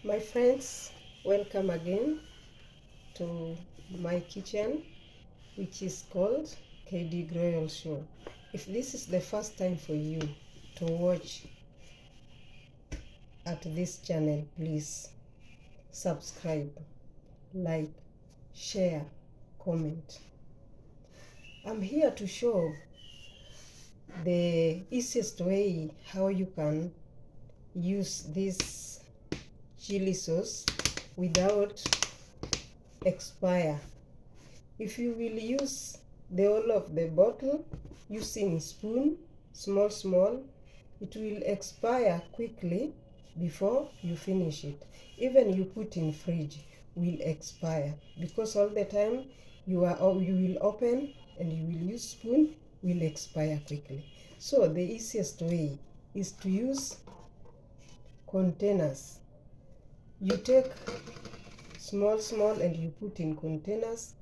My friends, welcome again to my kitchen, which is called KD Royal Show. If this is the first time for you to watch at this channel, please subscribe, like, share, comment. I'm here to show the easiest way how you can use this chili sauce without expire. If you will use the whole of the bottle using spoon, small, it will expire quickly before you finish it. Even you put in fridge will expire because all the time you will open and you will use spoon will expire quickly. So the easiest way is to use containers. You take small and you put in containers,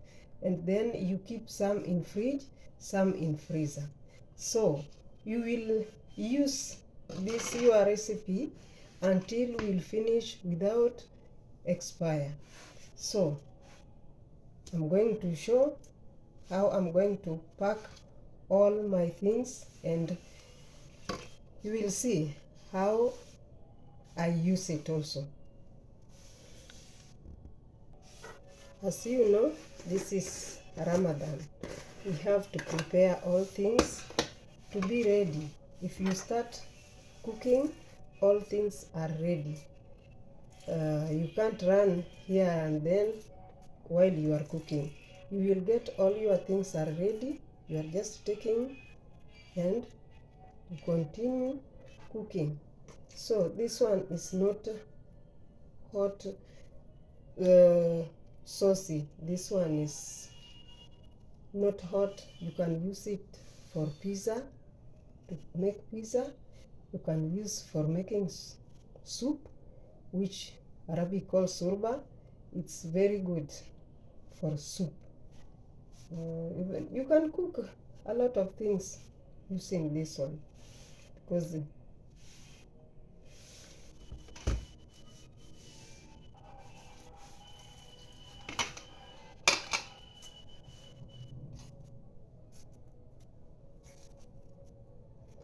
and then you keep some in fridge, some in freezer. So you will use this your recipe until we'll finish without expire. So I'm going to show how I'm going to pack all my things, and you will see how I use it also. As you know, this is Ramadan. We have to prepare all things to be ready. If you start cooking, all things are ready. You can't run here and then while you are cooking. You will get all your things are ready. You are just taking and you continue cooking. So this one is not hot saucy. This one is not hot. You can use it for pizza, to make pizza. You can use for making soup, which Arabic calls surba. It's very good for soup. Even you can cook a lot of things using this one because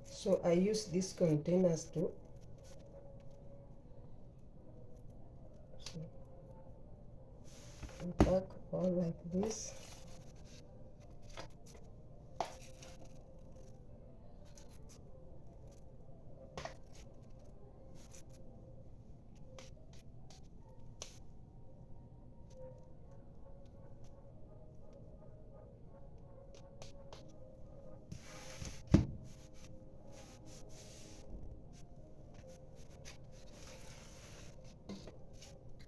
so I use these containers too. So we pack all like this.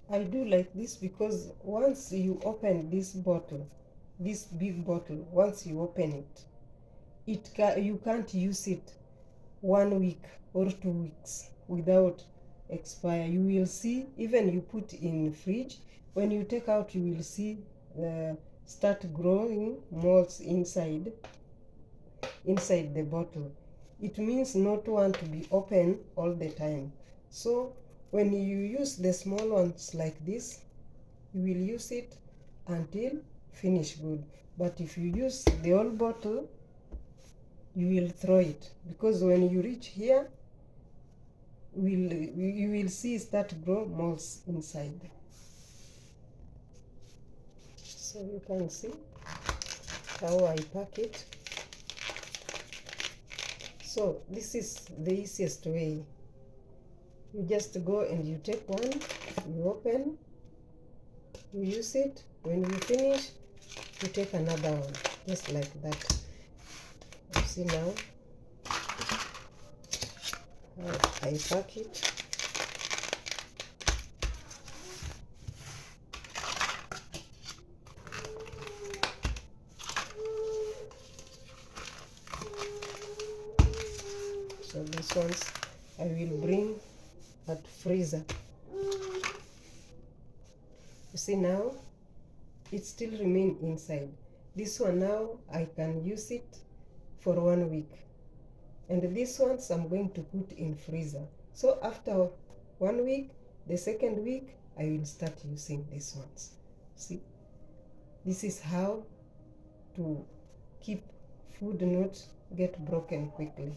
I do like this because once you open this bottle, this big bottle, once you open it, you can't use it 1 week or 2 weeks without expire. You will see, even you put in fridge, when you take out, you will see start growing molds inside the bottle. It means not want to be open all the time. So when you use the small ones like this, you will use it until finish good. But if you use the whole bottle, you will throw it, because when you reach here, you will see start grow molds inside. So you can see how I pack it. So this is the easiest way. You just go and you take one, you open, you use it. When you finish, you take another one, just like that. You see now how I pack it. So these ones I will bring at freezer. You see now it still remain inside. This one now I can use it for 1 week, and these ones I'm going to put in freezer. So after 1 week The second week I will start using these ones. See, this is how to keep food not get broken quickly.